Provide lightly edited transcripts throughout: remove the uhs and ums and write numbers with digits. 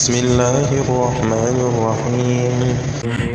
بسم الله الرحمن الرحيم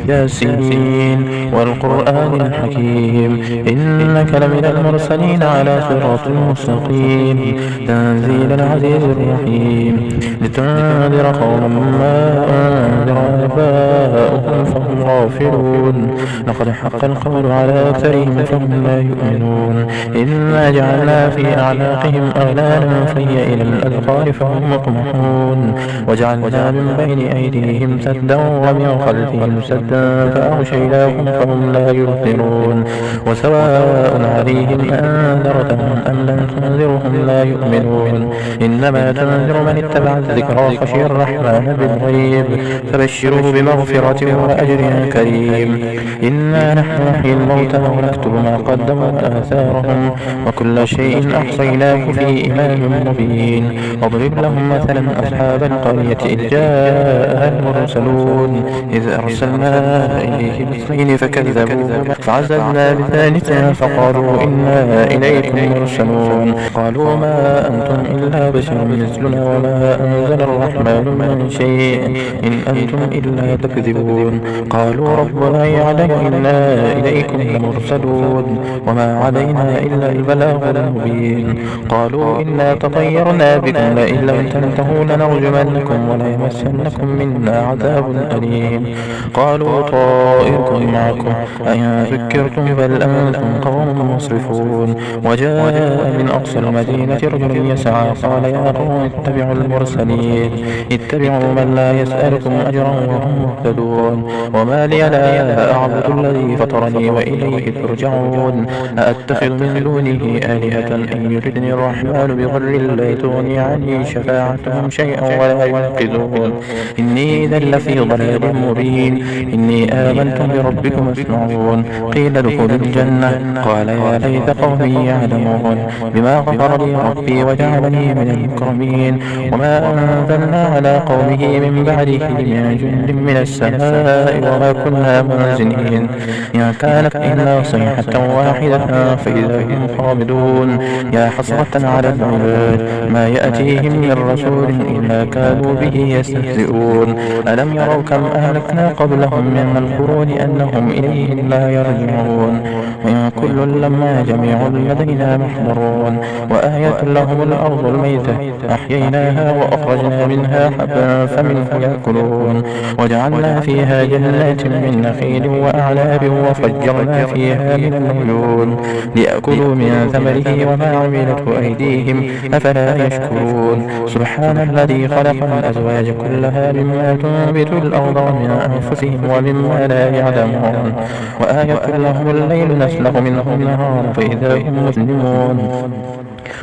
ياسين والقرآن الحكيم إنك لمن المرسلين على صراط مستقيم تنزيل العزيز الرحيم لتنذر قوما ما أنذر آباؤهم فهم غافلون لقد حق القول على أكثرهم فهم لا يؤمنون إنا جعلنا في أعناقهم أغلالا فهي إلى الأذقان فهم مقمحون وجعلنا من بين أيديهم سدا ومن خلفهم سدا فأغشيناهم فهم لا يبصرون وسواء عليهم أنذرتهم أم لم تنذرهم لا يؤمنون إنما تنذر من اتبع الذكر وخشي الرحمن بالغيب فبشره بمغفرة وأجر كريم إنا نحن نحيي الموتى ونكتب ما قدموا وآثارهم وكل شيء أحصيناه في إمام مبين واضرب لهم مثلا أصحاب القرية إذ جاءها المرسلون إذ أرسلنا إليهم اثنين فكذبوا فعززنا بثالث فقالوا إنا إليكم مرسلون قالوا ما أنتم إلا بشر مثلنا وما أنزل الرحمن من شيء إن أنتم إلا تكذبون قالوا ربنا يعلم إنا إليكم لمرسلون وما علينا إلا البلاغ المبين قالوا إنا تطيرنا بكم لئن لم تنتهوا لنرجمنكم وليمسنكم منا عذاب أليم قالوا طائركم معكم أئن ذكرتم بل أنتم قوم مسرفون وجاء من أقصى المدينة رجل يسعى قال يا قوم اتبعوا المرسلين اتبعوا من لا يسألكم أجرا وهم مهتدون وما لي لا أعبد الذي فطرني وإليه ترجعون أأتخذ من دونه آلهة إن يردني الرحمن بضر لا تغني عني شفاعتهم شيئا ولا ينقذون إني إذا لفي ضلال مبين إني آمنت بربكم اسمعون قيل ادخلوا الجنة قال يا ليت قومي يعلمون بما غفر لي ربي وجعلني من المكرمين وما أنزلنا على قومه من بعده من جند من السماء وما كنا منزلين إن كانت إلا صيحة واحدة فإذا هم خامدون يا حسرة على العباد ما يأتيهم من رسول إلا كانوا به يستهزئون ألم يروا كم أهلكنا قبلهم من القرون أنهم إليهم لا يرجعون وإن كل لما جميع لدينا محضرون وآية لهم الأرض الميتة أحييناها وأخرجنا منها حبا فمنه يأكلون وجعلنا فيها جنات من نخيل وأعناب وفجرنا فيها من العيون ليأكلوا من ثمره وما عملته أيديهم أفلا يشكرون سبحان الذي خلق الأزواج كلها مما تنبت الأرض ومن أنفسهم ومما لا يعلمون وآية لهم الليل نسلخ منه النهار فإذا هم مظلمون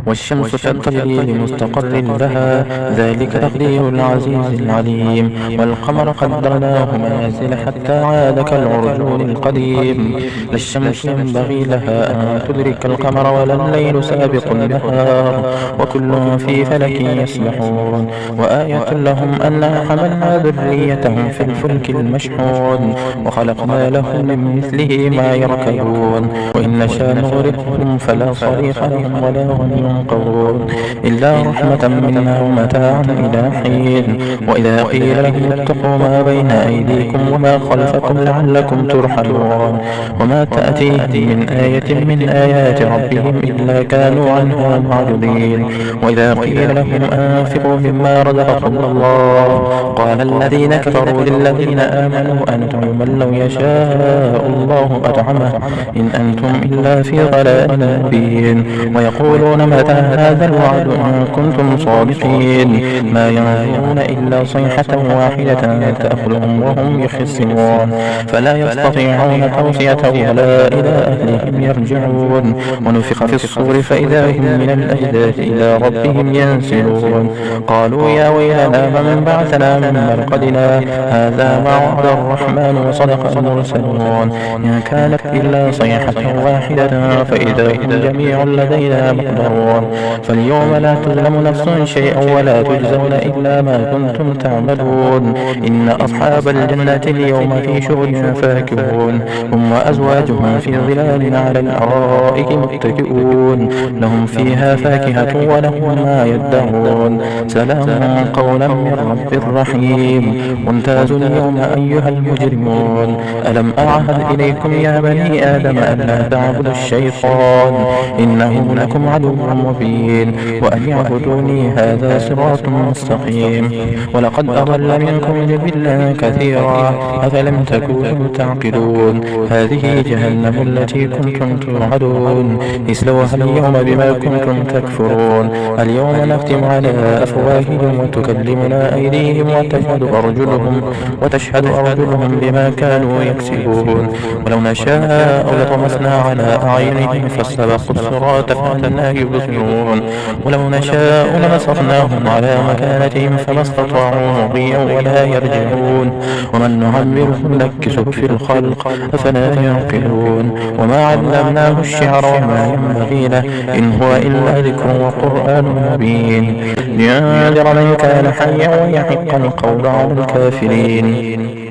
والشمس تجري لمستقر لها ذلك تقدير العزيز العليم والقمر قدرناه منازل حتى عاد كالعرجون القديم لا الشمس ينبغي لها أن تدرك القمر ولا الليل سابق النهار وكل في فلك يسبحون وآية لهم أنا حملنا ذريتهم في الفلك المشحون وخلقنا لهم من مثله ما يركبون وإن نشاء نغرقهم فلا صريخ لهم ولا هم ينقضون إلا رحمة منا ومتاعا إلى حين وإذا قيل لهم اتقوا ما بين أيديكم وما خلفكم لعلكم ترحمون وما تأتيهم من آية من آيات ربهم إلا كانوا عنها معرضين وإذا قيل لهم أنفقوا مما رزقكم الله قال الذين كفروا للذين آمنوا أنتم من لو يشاء الله أطعمه إن أنتم إلا في ضلال مبين ويقولون متى هذا الوعد إن كنتم صادقين ما ينظرون إلا صيحة واحدة تأخذهم وهم يخصمون فلا يستطيعون توصية ولا إلى أهلهم يرجعون ونفخ في الصور فإذا هم من الأجداث إلى ربهم ينسلون قالوا يا ويلنا من بعثنا من مرقدنا هذا ما وعد الرحمن وصدق المرسلون إن كانت إلا صيحة واحدة فإذا هم جميع لدينا محضرون يدبرون. فاليوم لا تظلم نفس شيئا ولا تجزون إلا ما كنتم تعملون. إن أصحاب الجنة اليوم في شغل فاكهون، هم وأزواجهم في ظلال على الأرائك متكئون، لهم فيها فاكهة ولهم ما يدعون. سلام قولا من رب رحيم. وامتازوا اليوم أيها المجرمون. ألم أعهد إليكم يا بني آدم ألا تعبدوا الشيطان إنه لكم عدو مبين، وأن يعبدوني هذا صراط مستقيم. ولقد أضل منكم جبلا كثيرا أفلم تكونوا تعقلون. هذه جهنم التي كنتم توعدون اصلوها اليوم بما كنتم تكفرون. اليوم نختم على أفواههم وتكلمنا أيديهم وتشهد أرجلهم بما كانوا يكسبون. ولو نشاء لطمسنا على أعينهم فاستبقوا الصراط فأنى يبصرون. ولو نشاء لمسخناهم على مكانتهم فما استطاعوا مضيا ولا يرجعون. ومن نعمره نكسه في الخلق أفلا يعقلون. وما علمناه الشعر وما ينبغي له إن هو إلا ذكر وقرآن مبين لينذر من كان حيا ويحق القول على الكافرين.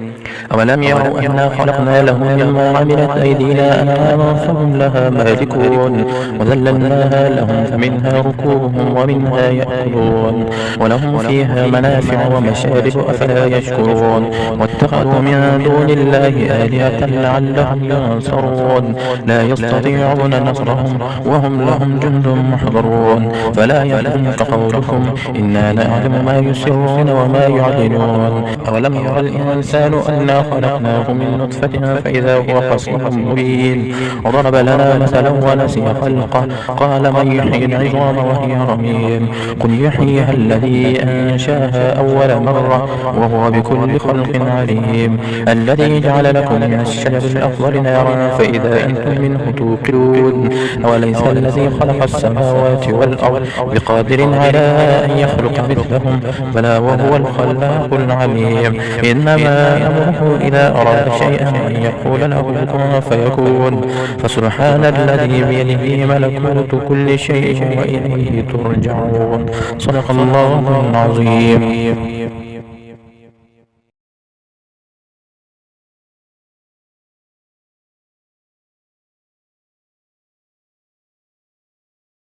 أولم يروا أنا خلقنا لهم مما عملت أيدينا أنعاما فهم لها مالكون وذللناها لهم فمنها ركوبهم ومنها يأكلون ولهم فيها منافع ومشارب أفلا يشكرون. واتخذوا من دون الله آلهة لعلهم ينصرون لا يستطيعون نصرهم وهم لهم جند محضرون. فلا يحزنك قولهم إنا نعلم ما يسرون وما يعلنون. أولم يرى الإنسان أنا خلقناه من نطفة فإذا هو خصيم مبين. وضرب لنا مثلا ونسي خلقه قال من يحيي العظام وهي رميم قل يحييها الذي أنشاها أول مرة وهو بكل خلق عليم. الذي جعل لكم من الشجر الأخضر نارا فإذا أنتم منه توقدون. أوليس الذي خلق السماوات والأرض بقادر على أن يخلق مثلهم بلى وهو الخلاق العليم. إنما أمره إذا أراد شيئا أن يقول له كن فيكون. فسبحان الذي بيده ملكوت كل شيء وإليه ترجعون. صدق الله العظيم.